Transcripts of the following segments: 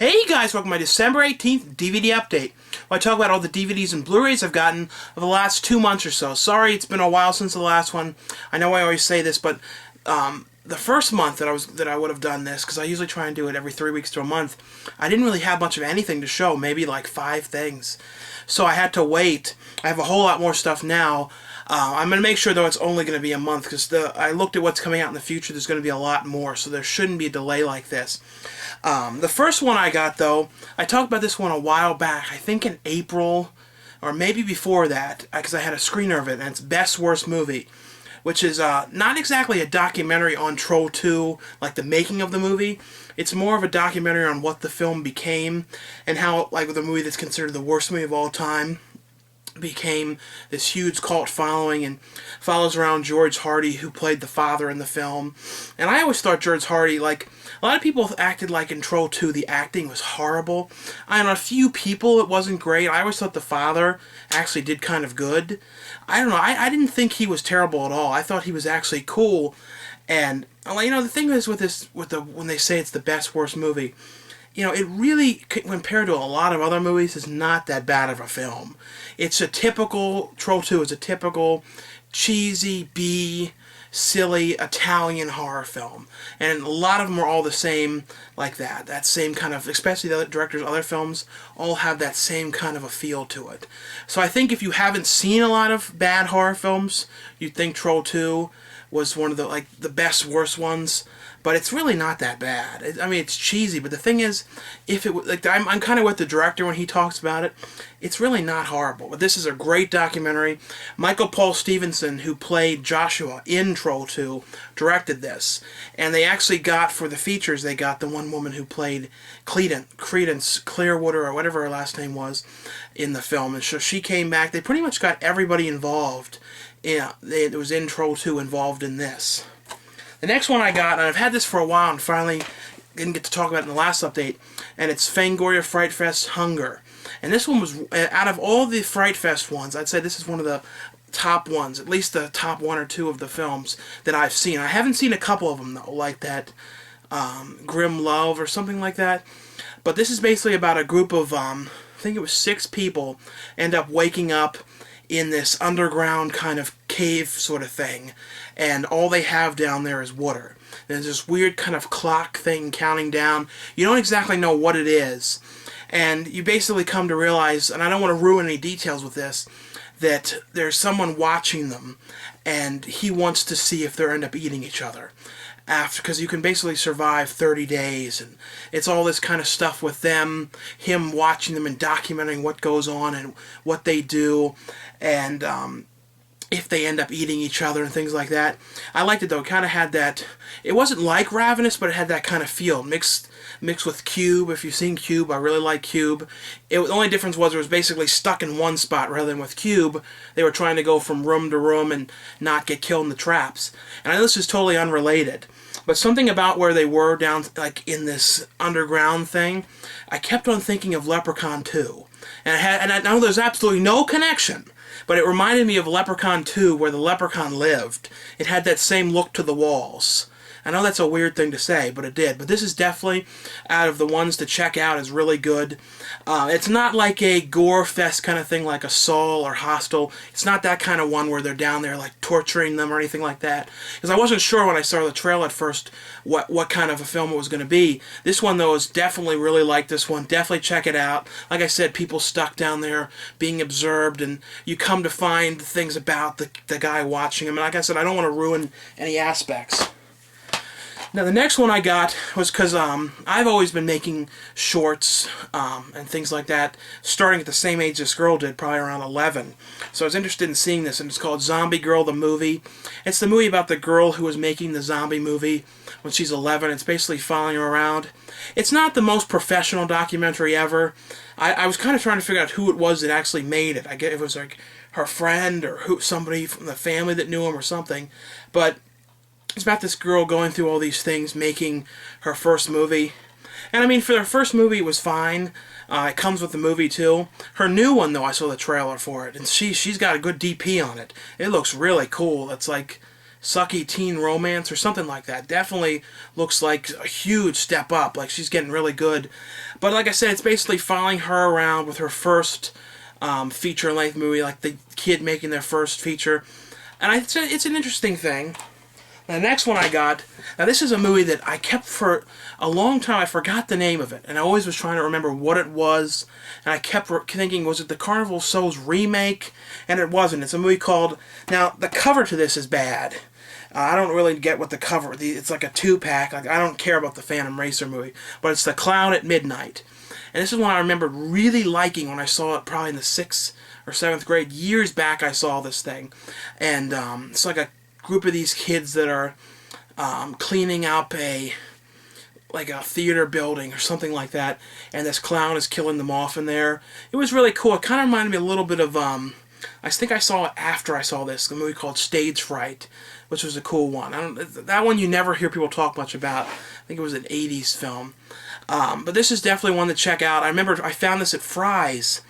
Hey guys, welcome to my December 18th DVD update, where I talk about all the DVDs and Blu-rays I've gotten over the last 2 months or so. Sorry, it's been a while since the last one. I know I always say this, but the first month that I would have done this, because I usually try and do it every 3 weeks to a month, I didn't really have much of anything to show, maybe like 5 things. So I had to wait. I have a whole lot more stuff now. I'm going to make sure, though, it's only going to be a month, because I looked at what's coming out in the future. There's going to be a lot more, so there shouldn't be a delay like this. The first one I got, though, I talked about this one a while back, I think in April, or maybe before that, because I had a screener of it, and it's Best Worst Movie, which is not exactly a documentary on Troll 2, like the making of the movie. It's more of a documentary on what the film became, and how, like, the movie that's considered the worst movie of all time became this huge cult following, and follows around George Hardy, who played the father in the film. And I always thought George Hardy, like, a lot of people acted like in Troll 2 the acting was horrible. On a few people it wasn't great. I always thought the father actually did kind of good. I don't know, I didn't think he was terrible at all. I thought he was actually cool. And, you know, the thing is with this, when they say it's the best worst movie, you know, it really, compared to a lot of other movies, is not that bad of a film. It's a typical, Troll 2 is a typical cheesy, silly Italian horror film. And a lot of them are all the same like that. That same kind of, especially the other directors' other films, all have that same kind of a feel to it. So I think if you haven't seen a lot of bad horror films, you'd think Troll 2 was one of the, like, the best, worst ones. But it's really not that bad. I mean, it's cheesy, but the thing is, if it, like, I'm kind of with the director when he talks about it. It's really not horrible. But this is a great documentary. Michael Paul Stephenson, who played Joshua in Troll 2, directed this. And they actually got, for the features, they got the one woman who played Credence Clearwater, or whatever her last name was, in the film. And so she came back. They pretty much got everybody involved. Yeah, it was in Troll 2 involved in this. The next one I got, and I've had this for a while and finally didn't get to talk about it in the last update, and it's Fangoria Fright Fest Hunger. And this one was, out of all the Fright Fest ones, I'd say this is one of the top ones, at least the top 1 or 2 of the films that I've seen. I haven't seen a couple of them, though, like that Grim Love or something like that. But this is basically about a group of, I think it was 6 people, end up waking up in this underground kind of cave sort of thing, and all they have down there is water. There's this weird kind of clock thing counting down. You don't exactly know what it is, and you basically come to realize, and I don't want to ruin any details with this, that there's someone watching them, and he wants to see if they end up eating each other. Because you can basically survive 30 days, and it's all this kind of stuff with them, him watching them and documenting what goes on and what they do, and if they end up eating each other and things like that. I liked it, though. It kind of had that, it wasn't like Ravenous, but it had that kind of feel, mixed with Cube. If you've seen Cube, I really like Cube. The only difference was it was basically stuck in one spot, rather than with Cube, they were trying to go from room to room and not get killed in the traps. And I know this is totally unrelated, but something about where they were down, like, in this underground thing, I kept on thinking of Leprechaun 2. And I know there's absolutely no connection, but it reminded me of Leprechaun 2, where the leprechaun lived. It had that same look to the walls. I know that's a weird thing to say, but it did. But this is definitely, out of the ones to check out, is really good. It's not like a gore fest kind of thing like a Saw or Hostel. It's not that kind of one where they're down there like torturing them or anything like that. Because I wasn't sure when I saw the trailer at first what kind of a film it was going to be. This one, though, is definitely really like this one. Definitely check it out. Like I said, people stuck down there being observed, and you come to find things about the guy watching him. And like I said, I don't want to ruin any aspects. Now, the next one I got was because I've always been making shorts and things like that, starting at the same age this girl did, probably around 11. So I was interested in seeing this, and it's called Zombie Girl the Movie. It's the movie about the girl who was making the zombie movie when she's 11. It's basically following her around. It's not the most professional documentary ever. I was kind of trying to figure out who it was that actually made it. I guess it was like her friend or somebody from the family that knew him or something. But it's about this girl going through all these things, making her first movie. And I mean, for her first movie, it was fine. It comes with the movie, too. Her new one, though, I saw the trailer for it, and she's got a good DP on it. It looks really cool. It's like sucky teen romance or something like that. Definitely looks like a huge step up. Like she's getting really good. But like I said, it's basically following her around with her first feature-length movie, like the kid making their first feature. And it's an interesting thing. The next one I got, now this is a movie that I kept for a long time. I forgot the name of it, and I always was trying to remember what it was, and I kept thinking, was it the Carnival of Souls remake? And it wasn't. It's a movie called, now the cover to this is bad. I don't really get what the cover, it's like a 2-pack, like I don't care about the Phantom Racer movie, but it's The Clown at Midnight. And this is one I remember really liking when I saw it probably in the 6th or 7th grade. Years back I saw this thing. And it's like a group of these kids that are cleaning up a theater building or something like that, and this clown is killing them off in there. It was really cool. It kind of reminded me a little bit of I think I saw it after I saw this, a movie called Stage Fright, which was a cool one. That one you never hear people talk much about. I think it was an 80s film. But this is definitely one to check out. I remember I found this at Fry's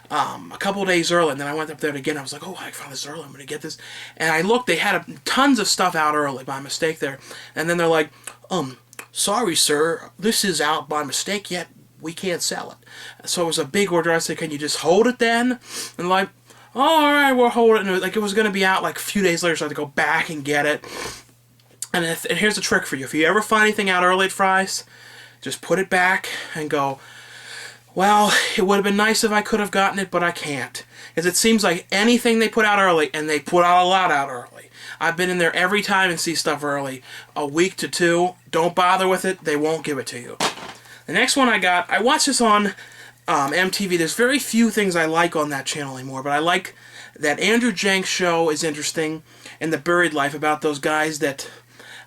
a couple days early, and then I went up there again. I was like, oh, I found this early, I'm going to get this. And I looked, they had tons of stuff out early by mistake there. And then they're like, sorry, sir, this is out by mistake yet. We can't sell it. So it was a big order. I said, can you just hold it then? And like, oh, all right, we'll hold it. And it was going to be out like a few days later, so I had to go back and get it. And here's the trick for you. If you ever find anything out early at Fry's, just put it back and go, well, it would have been nice if I could have gotten it, but I can't. Because it seems like anything they put out early, and they put out a lot out early. I've been in there every time and see stuff early. A week to 2, don't bother with it, they won't give it to you. The next one I got, I watched this on MTV. There's very few things I like on that channel anymore, but I like that Andrew Jenks show is interesting, and The Buried Life about those guys that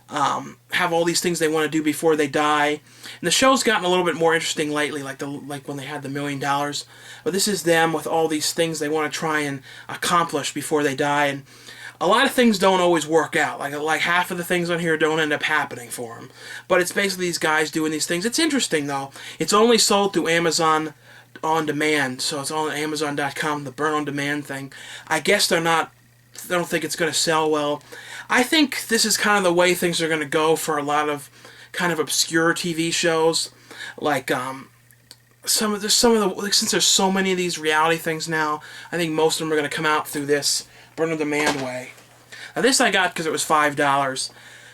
have all these things they want to do before they die. And the show's gotten a little bit more interesting lately, like when they had the $1 million. But this is them with all these things they want to try and accomplish before they die. And a lot of things don't always work out. Like half of the things on here don't end up happening for them. But it's basically these guys doing these things. It's interesting, though. It's only sold through Amazon on demand, so it's on Amazon.com, the burn on demand thing. I guess they don't think it's going to sell well. I think this is kind of the way things are going to go for a lot of kind of obscure TV shows. Like since there's so many of these reality things now, I think most of them are going to come out through this burn on demand way. Now this I got because it was $5,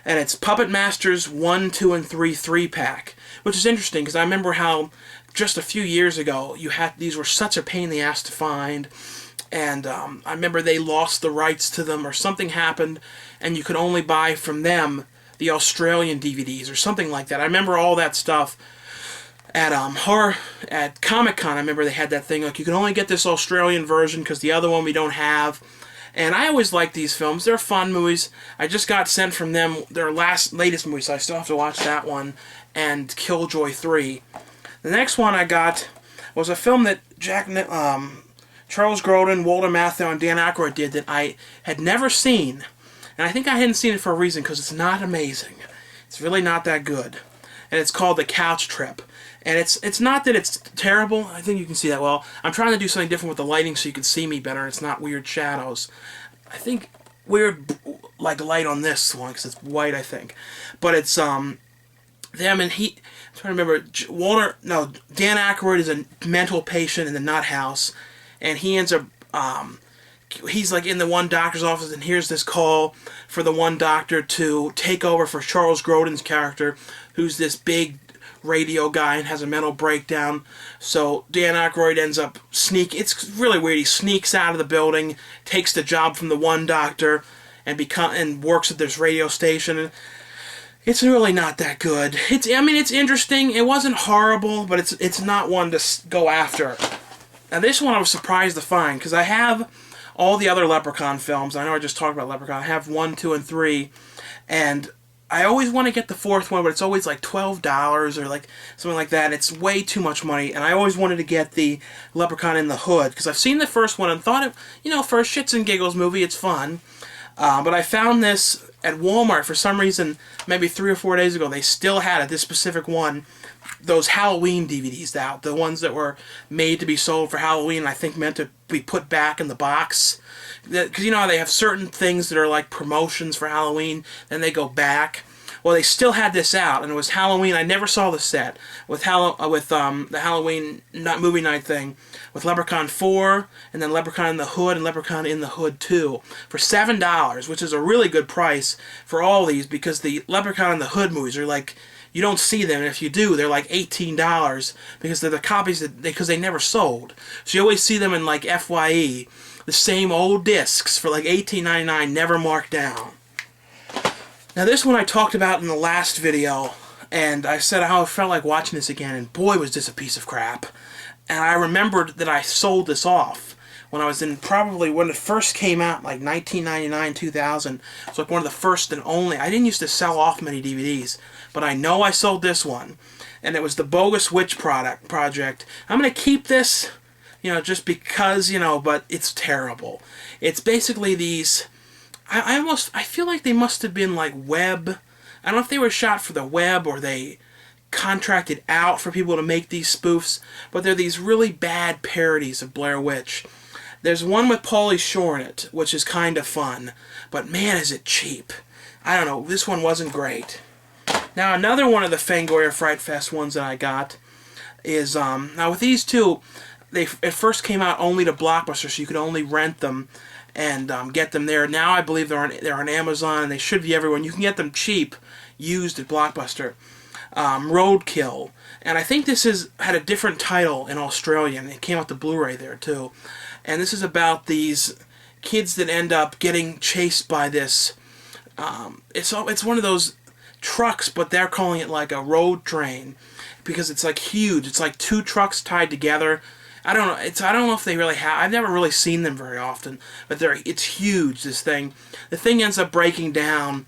and it's Puppet Masters 1, 2, and 3 3-pack, which is interesting because I remember how just a few years ago these were such a pain in the ass to find. And I remember they lost the rights to them or something happened, and you could only buy from them the Australian DVDs or something like that. I remember all that stuff at Comic-Con. I remember they had that thing, like you can only get this Australian version because the other one we don't have. And I always like these films. They're fun movies. I just got sent from them their latest movie, so I still have to watch that one, and Killjoy 3. The next one I got was a film that Charles Grodin, Walter Matthau, and Dan Aykroyd did that I had never seen. And I think I hadn't seen it for a reason, because it's not amazing. It's really not that good. And it's called The Couch Trip. And it's not that it's terrible. I think you can see that well. I'm trying to do something different with the lighting so you can see me better, and it's not weird shadows. I think weird like light on this one, because it's white, I think. But it's them, and I'm trying to remember, Dan Aykroyd is a mental patient in the nut house. And he ends up, he's like in the one doctor's office, and here's this call for the one doctor to take over for Charles Grodin's character, who's this big radio guy and has a mental breakdown. So Dan Aykroyd ends up it's really weird, he sneaks out of the building, takes the job from the one doctor, and works at this radio station. It's really not that good. It's interesting. It wasn't horrible, but it's not one to go after. Now this one I was surprised to find, because I have all the other Leprechaun films. I know I just talked about Leprechaun. I have 1, 2, and 3, and I always want to get the 4th one, but it's always like $12 or like something like that. It's way too much money, and I always wanted to get the Leprechaun in the Hood, because I've seen the first one and thought for a shits and giggles movie, it's fun. But I found this at Walmart for some reason, maybe 3 or 4 days ago. They still had it, this specific one, those Halloween DVDs out, the ones that were made to be sold for Halloween, I think meant to be put back in the box. Because you know how they have certain things that are like promotions for Halloween, then they go back. Well, they still had this out, and it was Halloween. I never saw the set with the Halloween movie night thing with Leprechaun 4, and then Leprechaun in the Hood, and Leprechaun in the Hood 2 for $7, which is a really good price for all these, because the Leprechaun in the Hood movies are like, you don't see them, and if you do, they're like $18 because they're the copies because they never sold. So you always see them in like FYE, the same old discs for like $18.99, never marked down. Now this one I talked about in the last video, and I said how I felt like watching this again, and boy was this a piece of crap. And I remembered that I sold this off when I was in, probably when it first came out, like 1999, 2000. It's like one of the first and only. I didn't used to sell off many DVDs, but I know I sold this one. And it was the Bogus Witch project. I'm going to keep this, you know, just because, you know, but it's terrible. It's basically these... I feel like they must have been like web. I don't know if they were shot for the web or they contracted out for people to make these spoofs, but they're these really bad parodies of Blair Witch. There's one with Pauly Shore in it, which is kind of fun, but man is it cheap. I don't know, this one wasn't great. Now another one of the Fangoria Fright Fest ones that I got is, now with these two, they at first came out only to Blockbuster, so you could only rent them and get them there. Now I believe they're on Amazon, and they should be everywhere. And you can get them cheap, used at Blockbuster. Roadkill, and I think this had a different title in Australia, and it came out the Blu-ray there too. And this is about these kids that end up getting chased by this. It's one of those trucks, but they're calling it like a road train because it's like huge. It's like two trucks tied together. I don't know. I don't know if they really have. I've never really seen them very often, but it's huge. This thing. The thing ends up breaking down.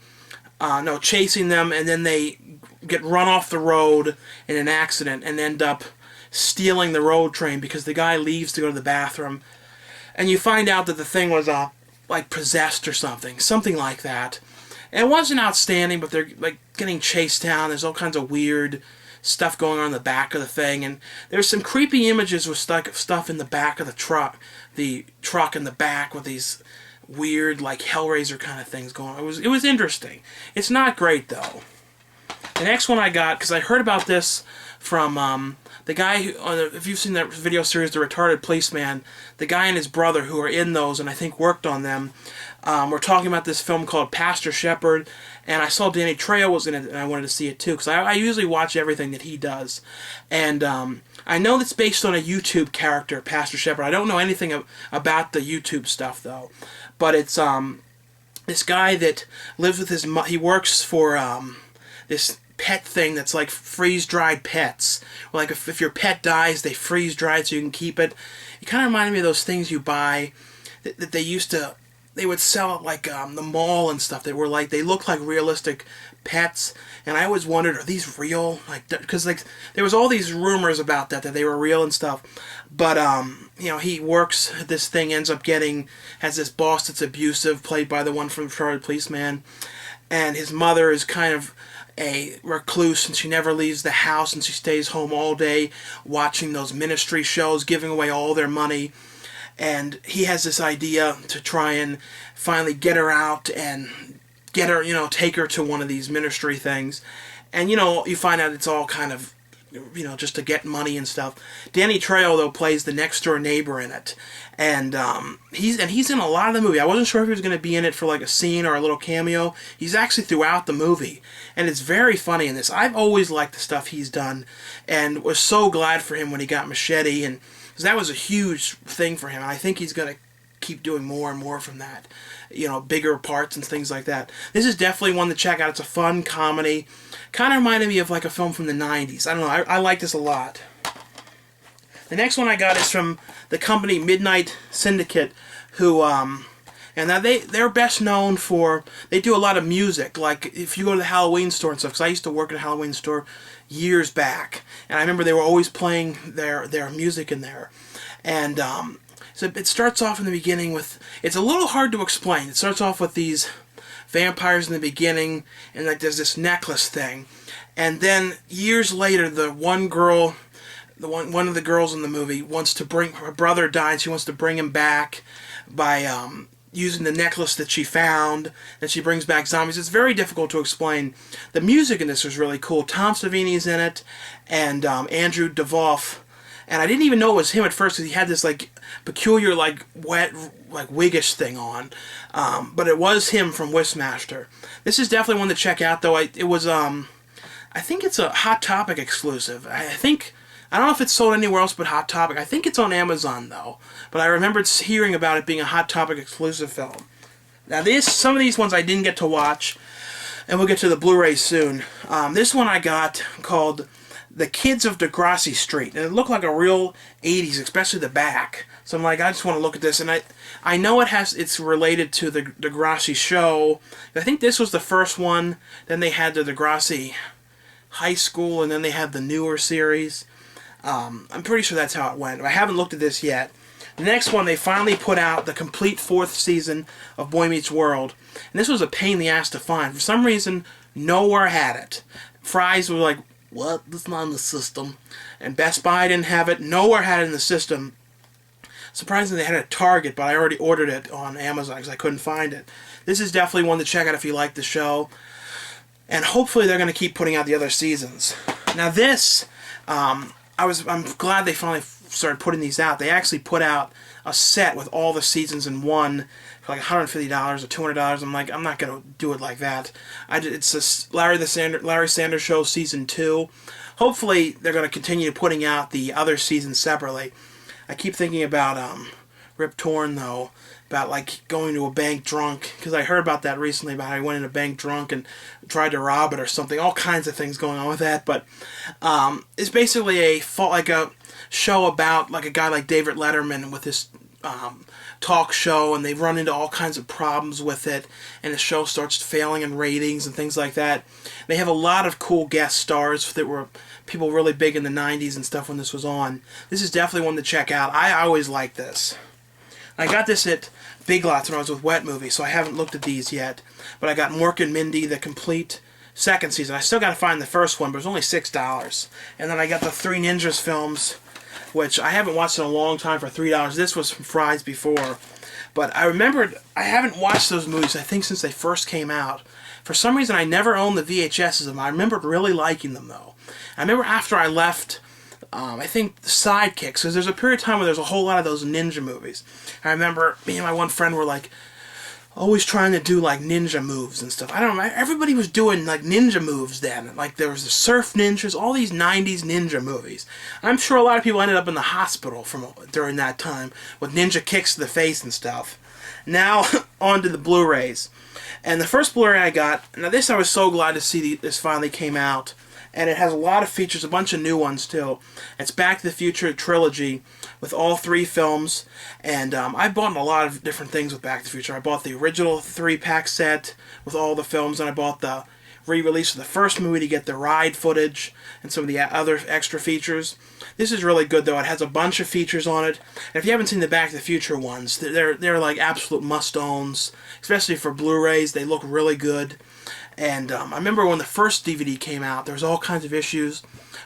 Chasing them, and then they get run off the road in an accident and end up stealing the road train because the guy leaves to go to the bathroom, and you find out that the thing was like possessed or something like that. And it wasn't outstanding, but they're like getting chased down. There's all kinds of weird stuff going on in the back of the thing, and there's some creepy images with stuff in the back of the truck in the back with these weird like Hellraiser kind of things going on. It was interesting. It's not great though. The next one I got, because I heard about this from the guy who, if you've seen that video series, The Retarded Policeman, the guy and his brother who are in those and I think worked on them, we're talking about this film called Pastor Shepherd, and I saw Danny Trejo was in it, and I wanted to see it too, because I usually watch everything that he does. And I know that's based on a YouTube character, Pastor Shepherd. I don't know anything about the YouTube stuff, though. But it's this guy that lives with his he works for this pet thing that's like freeze-dried pets. Like if your pet dies, they freeze-dried so you can keep it. It kind of reminded me of those things you buy that they would sell at like the mall and stuff. They looked like realistic pets, and I always wondered, are these real? Like, because like there was all these rumors about that they were real and stuff. But he works at this thing, ends up has this boss that's abusive, played by the one from Retarded Policeman, and his mother is kind of a recluse, and she never leaves the house, and she stays home all day watching those ministry shows, giving away all their money. And he has this idea to try and finally get her out and get her, take her to one of these ministry things. And, you find out it's all kind of, just to get money and stuff. Danny Trejo, though, plays the next-door neighbor in it. And he's in a lot of the movie. I wasn't sure if he was going to be in it for like a scene or a little cameo. He's actually throughout the movie. And it's very funny in this. I've always liked the stuff he's done, and was so glad for him when he got Machete, and because that was a huge thing for him. I think he's going to keep doing more and more from that. Bigger parts and things like that. This is definitely one to check out. It's a fun comedy. Kind of reminded me of like a film from the 90s. I don't know. I like this a lot. The next one I got is from the company Midnight Syndicate, who, and now they're best known for, they do a lot of music. Like if you go to the Halloween store and stuff, because I used to work at a Halloween store years back, and I remember they were always playing their music in there. And so it starts off in the beginning with, it's a little hard to explain. It starts off with these vampires in the beginning, and like there's this necklace thing, And then years later, the one girl, one of the girls in the movie wants to bring her brother died. She wants to bring him back by using the necklace that she found, and she brings back zombies. It's very difficult to explain. The music in this was really cool. Tom Savini's in it, and Andrew Duval. And I didn't even know it was him at first because he had this like peculiar like wet like wiggish thing on, but it was him from Wishmaster. This is definitely one to check out though. I think it's a Hot Topic exclusive. I don't know if it's sold anywhere else but Hot Topic. I think it's on Amazon though, but I remembered hearing about it being a Hot Topic exclusive film. Now some of these ones I didn't get to watch, and we'll get to the Blu-ray soon. This one I got called The Kids of Degrassi Street, and it looked like a real 80s, especially the back. So I'm like, I just want to look at this, and I know it's related to the Degrassi show. I think this was the first one. Then they had the Degrassi High School, and then they had the newer series. I'm pretty sure that's how it went. I haven't looked at this yet. The next one, they finally put out the complete 4th season of Boy Meets World, and this was a pain in the ass to find. For some reason, nowhere had it. Fry's were like, what? This is not in the system. And Best Buy didn't have it. Nowhere had it in the system. Surprisingly, they had it at Target, but I already ordered it on Amazon because I couldn't find it. This is definitely one to check out if you like the show. And hopefully they're going to keep putting out the other seasons. Now this, I'm glad they finally started putting these out. They actually put out a set with all the seasons in one for like $150 or $200. I'm like, I'm not going to do it like that. It's a Larry Sanders Show Season 2. Hopefully they're going to continue putting out the other seasons separately. I keep thinking about Rip Torn, though, about like going to a bank drunk, because I heard about that recently, about how he went in a bank drunk and tried to rob it or something. All kinds of things going on with that, but it's basically a show about like a guy like David Letterman with his talk show, and they run into all kinds of problems with it, and the show starts failing in ratings and things like that. They have a lot of cool guest stars that were people really big in the 90s and stuff when this was on. This is definitely one to check out. I always liked this. I got this at Big Lots when I was with Wet Movie, so I haven't looked at these yet. But I got Mork and Mindy, the complete second season. I still got to find the first one, but it was only $6. And then I got the Three Ninjas films, which I haven't watched in a long time, for $3. This was from Fry's before. But I remembered, I haven't watched those movies, I think, since they first came out. For some reason, I never owned the VHSs of them. I remembered really liking them, though. I remember after I left, I think, the Sidekicks, because there's a period of time where there's a whole lot of those ninja movies. I remember me and my one friend were like, always trying to do like ninja moves and stuff. I don't know, everybody was doing like ninja moves then. Like there was the Surf Ninjas, all these 90s ninja movies. I'm sure a lot of people ended up in the hospital during that time with ninja kicks to the face and stuff. Now, on to the Blu-rays. And the first Blu-ray I got, now this I was so glad to see this finally came out. And it has a lot of features, a bunch of new ones too. It's Back to the Future trilogy with all 3 films. And I bought a lot of different things with Back to the Future. I bought the original 3-pack set with all the films, and I bought the re-release of the first movie to get the ride footage and some of the other extra features. This is really good though. It has a bunch of features on it. And if you haven't seen the Back to the Future ones, they're like absolute must-owns, especially for Blu-rays. They look really good. And I remember when the first DVD came out, there was all kinds of issues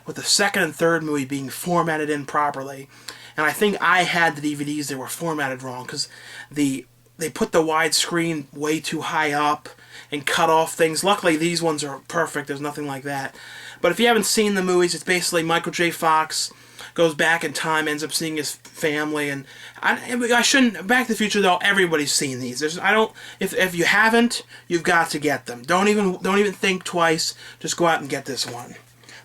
with the second and third movie being formatted improperly. And I think I had the DVDs that were formatted wrong, because they put the widescreen way too high up and cut off things. Luckily, these ones are perfect. There's nothing like that. But if you haven't seen the movies, it's basically Michael J. Fox goes back in time, ends up seeing his family, and I shouldn't. Back to the Future though, everybody's seen these. If you haven't, you've got to get them. Don't even think twice. Just go out and get this one.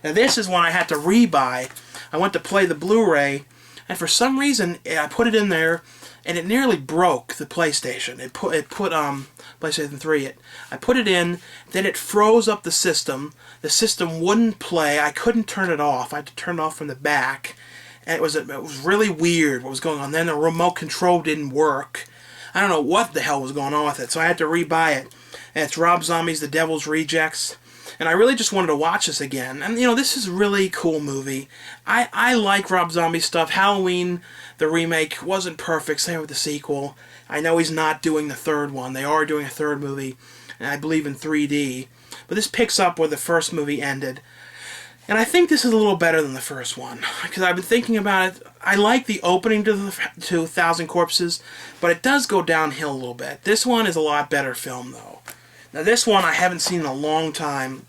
Now this is one I had to rebuy. I went to play the Blu-ray, and for some reason I put it in there, and it nearly broke the PlayStation. It put PlayStation 3. I put it in, then it froze up the system. The system wouldn't play. I couldn't turn it off. I had to turn it off from the back, and it was really weird what was going on. Then the remote control didn't work. I don't know what the hell was going on with it, so I had to rebuy it. And it's Rob Zombie's The Devil's Rejects. And I really just wanted to watch this again. And, you know, this is a really cool movie. I like Rob Zombie stuff. Halloween, the remake, wasn't perfect. Same with the sequel. I know he's not doing the third one. They are doing a third movie, and I believe in 3D. But this picks up where the first movie ended. And I think this is a little better than the first one, because I've been thinking about it. I like the opening to 1,000 Corpses, but it does go downhill a little bit. This one is a lot better film, though. Now, this one I haven't seen in a long time.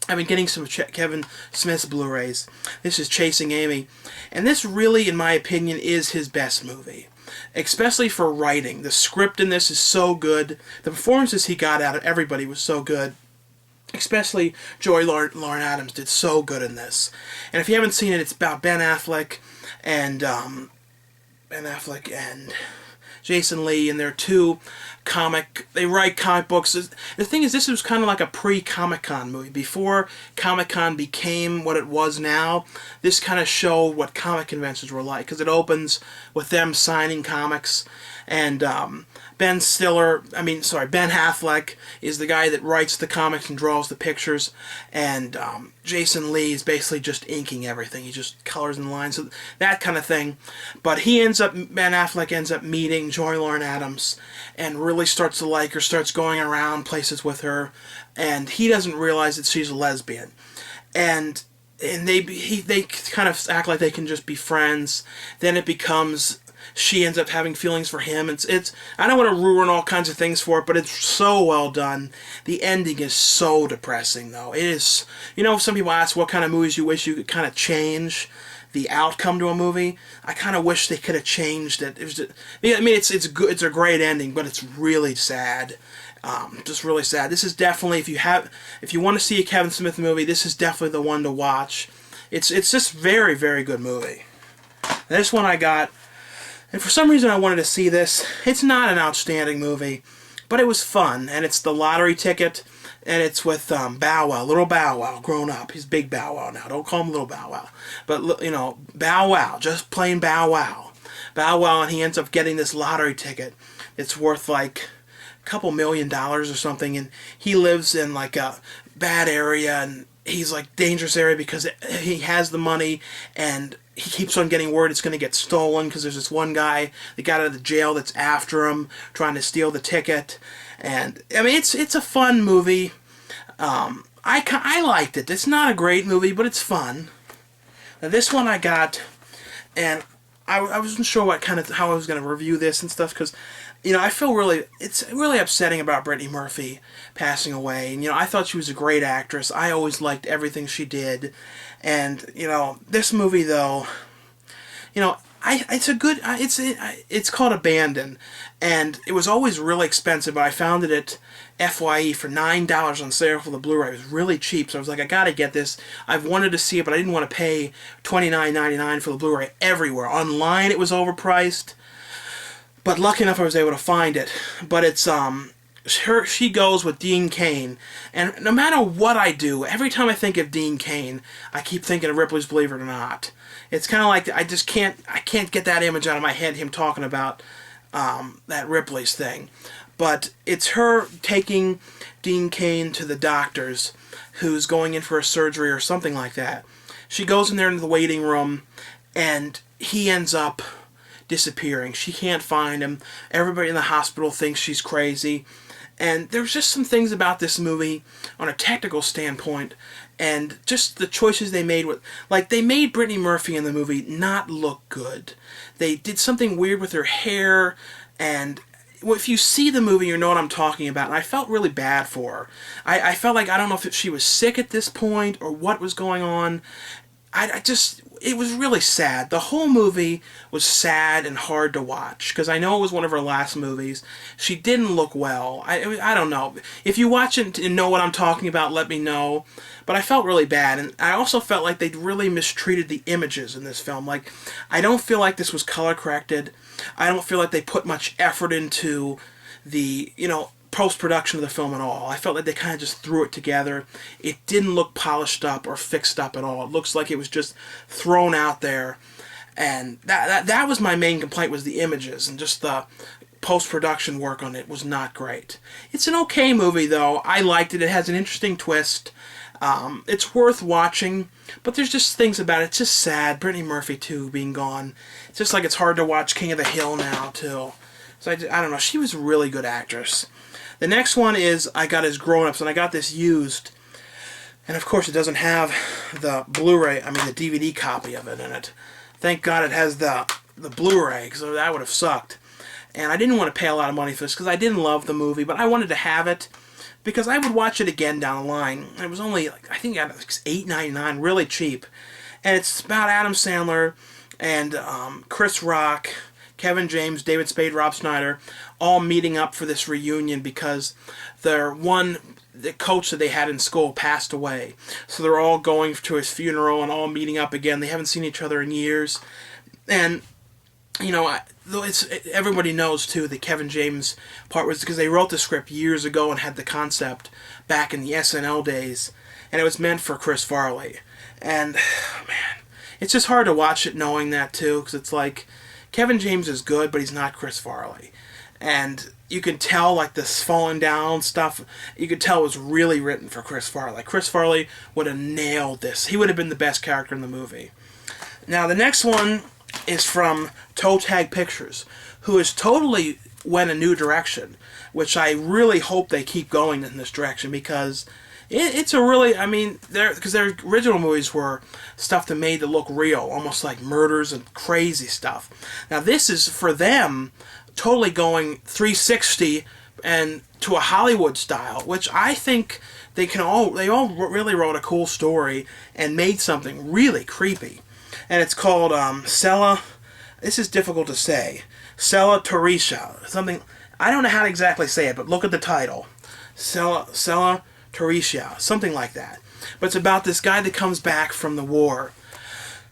I've been getting some Kevin Smith's Blu-rays. This is Chasing Amy. And this really, in my opinion, is his best movie. Especially for writing. The script in this is so good. The performances he got out of everybody was so good. Especially Joy Lauren Adams did so good in this. And if you haven't seen it, it's about Ben Affleck and Jason Lee, and they're two they write comic books. The thing is, this was kind of like a pre-Comic-Con movie. Before Comic-Con became what it was now, this kind of showed what comic conventions were like, because it opens with them signing comics, and Ben Affleck is the guy that writes the comics and draws the pictures, and Jason Lee is basically just inking everything. He just colors and lines, so that kind of thing. But Ben Affleck ends up meeting Joy Lauren Adams and really starts to like her, starts going around places with her, and he doesn't realize that she's a lesbian. And they kind of act like they can just be friends. Then it becomes she ends up having feelings for him. It's I don't want to ruin all kinds of things for it, but it's so well done. The ending is so depressing, though. It is, some people ask what kind of movies you wish you could kind of change the outcome to a movie. I kind of wish they could have changed it. It's good. It's a great ending, but it's really sad. Just really sad. This is definitely, if you want to see a Kevin Smith movie, this is definitely the one to watch. It's just very, very good movie. This one I got, and for some reason I wanted to see this. It's not an outstanding movie, but it was fun, and it's The Lottery Ticket, and it's with Bow Wow, Little Bow Wow, grown up. He's Big Bow Wow now. Don't call him Little Bow Wow. But, Bow Wow, just plain Bow Wow. Bow Wow, and he ends up getting this lottery ticket. It's worth like a couple $1 million or something, and he lives in like a bad area, and he's like dangerous area because he has the money, and he keeps on getting word it's going to get stolen because there's this one guy that got out of the jail that's after him, trying to steal the ticket. And it's a fun movie. I liked it. It's not a great movie, but it's fun. Now, this one I got, and I wasn't sure how I was going to review this and stuff, because I feel it's really upsetting about Brittany Murphy passing away. And I thought she was a great actress. I always liked everything she did. And this movie, though, it's called Abandon, and it was always really expensive, but I found it at FYE for $9 on sale for the Blu-ray. It was really cheap, so I was like, I gotta get this. I've wanted to see it, but I didn't want to pay $29.99 for the Blu-ray everywhere. Online, it was overpriced, but lucky enough I was able to find it. But it's she goes with Dean Cain, and no matter what I do, every time I think of Dean Cain, I keep thinking of Ripley's Believe It or Not. It's kind of like I can't get that image out of my head, him talking about that Ripley's thing. But it's her taking Dean Cain to the doctors, who's going in for a surgery or something like that. She goes in there into the waiting room, and he ends up disappearing. She can't find him. Everybody in the hospital thinks she's crazy. And there's just some things about this movie on a technical standpoint, and just the choices they made they made Brittany Murphy in the movie not look good. They did something weird with her hair, and if you see the movie, you know what I'm talking about. And I felt really bad for her. I felt like, I don't know if she was sick at this point or what was going on. It was really sad. The whole movie was sad and hard to watch, because I know it was one of her last movies. She didn't look well. I don't know. If you watch it and know what I'm talking about, let me know. But I felt really bad, and I also felt like they really mistreated the images in this film. Like, I don't feel like this was color corrected. I don't feel like they put much effort into the, post-production of the film at all. I felt like they kind of just threw it together. It didn't look polished up or fixed up at all. It looks like it was just thrown out there. And that was my main complaint, was the images, and just the post-production work on it was not great. It's an okay movie, though. I liked it. It has an interesting twist. It's worth watching, but there's just things about it. It's just sad. Brittany Murphy, too, being gone. It's just like it's hard to watch King of the Hill now, too. So I don't know. She was a really good actress. The next one is I got his grown-ups, and I got this used. And of course it doesn't have the Blu-ray, the DVD copy of it in it. Thank God it has the Blu-ray, because that would have sucked. And I didn't want to pay a lot of money for this, because I didn't love the movie, but I wanted to have it, because I would watch it again down the line. It was only, I think, $8.99, really cheap. And it's about Adam Sandler and Chris Rock, Kevin James, David Spade, Rob Schneider, all meeting up for this reunion because the coach that they had in school passed away. So they're all going to his funeral and all meeting up again. They haven't seen each other in years. And, everybody knows, too, that Kevin James part was because they wrote the script years ago and had the concept back in the SNL days. And it was meant for Chris Farley. And, man, it's just hard to watch it knowing that, too, because it's like, Kevin James is good, but he's not Chris Farley. And you can tell, like, this falling down stuff, you could tell it was really written for Chris Farley. Like, Chris Farley would have nailed this. He would have been the best character in the movie. Now, the next one is from Toe Tag Pictures, who has totally went a new direction, which I really hope they keep going in this direction, because it's a really, because their original movies were stuff that made it look real, almost like murders and crazy stuff. Now this is, for them, totally going 360 and to a Hollywood style, which I think they all really wrote a cool story and made something really creepy. And it's called Sella, this is difficult to say, Sella Torisha, something, I don't know how to exactly say it, but look at the title. Sella Torisha, something like that. But it's about this guy that comes back from the war.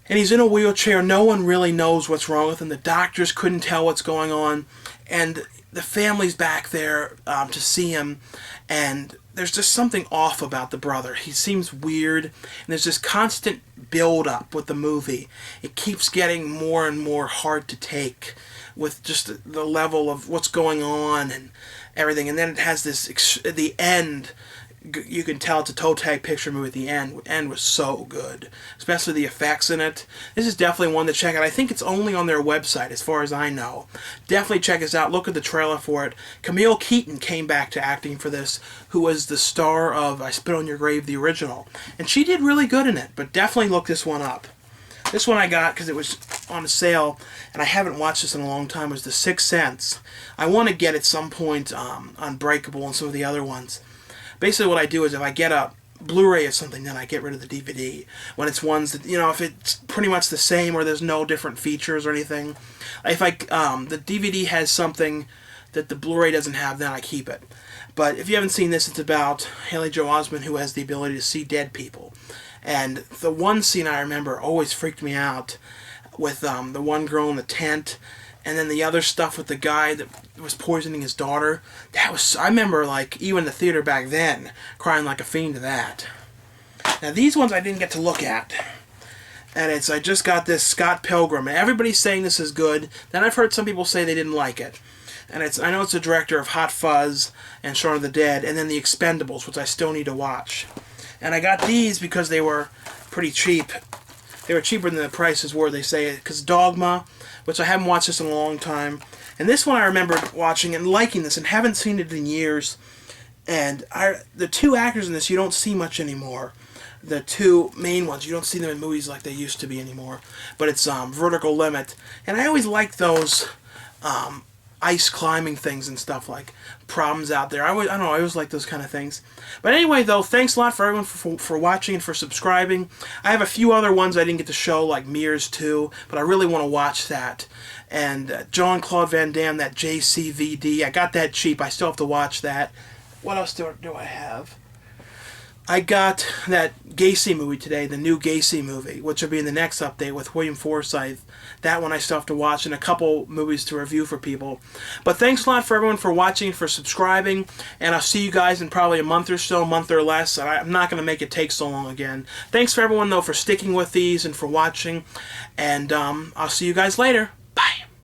And he's in a wheelchair. No one really knows what's wrong with him. The doctors couldn't tell what's going on. And the family's back there to see him. And there's just something off about the brother. He seems weird. And there's this constant build-up with the movie. It keeps getting more and more hard to take with just the level of what's going on and everything. And then it has this, at the end, you can tell it's a toe tag picture movie at the end. The end was so good, especially the effects in it. This is definitely one to check out. I think it's only on their website, as far as I know. Definitely check this out. Look at the trailer for it. Camille Keaton came back to acting for this, who was the star of I Spit on Your Grave, the original. And she did really good in it, but definitely look this one up. This one I got because it was on sale, and I haven't watched this in a long time, was The Sixth Sense. I want to get at some point Unbreakable and some of the other ones. Basically what I do is if I get a Blu-ray of something, then I get rid of the DVD. When it's ones that, if it's pretty much the same or there's no different features or anything. If the DVD has something that the Blu-ray doesn't have, then I keep it. But if you haven't seen this, it's about Haley Joel Osment, who has the ability to see dead people. And the one scene I remember always freaked me out with the one girl in the tent, and then the other stuff with the guy that was poisoning his daughter. I remember, even in the theater back then, crying like a fiend to that. Now, these ones I didn't get to look at. And I just got this Scott Pilgrim, and everybody's saying this is good. Then I've heard some people say they didn't like it. And I know it's the director of Hot Fuzz and Shaun of the Dead, and then The Expendables, which I still need to watch. And I got these because they were pretty cheap. They were cheaper than the prices were, they say, because Dogma, which I haven't watched this in a long time. And this one I remember watching and liking this and haven't seen it in years. And the two actors in this you don't see much anymore. The two main ones, you don't see them in movies like they used to be anymore. But it's Vertical Limit. And I always like those ice climbing things and stuff, like problems out there. I always like those kind of things. But anyway, though, thanks a lot for everyone for watching and for subscribing. I have a few other ones I didn't get to show, like Mirrors 2, but I really want to watch that. And Jean-Claude Van Damme, that JCVD, I got that cheap. I still have to watch that. What else do I have? I got that Gacy movie today, the new Gacy movie, which will be in the next update with William Forsythe. That one I still have to watch, and a couple movies to review for people. But thanks a lot for everyone for watching, for subscribing, and I'll see you guys in probably a month or so, a month or less. I'm not going to make it take so long again. Thanks for everyone, though, for sticking with these and for watching, and I'll see you guys later.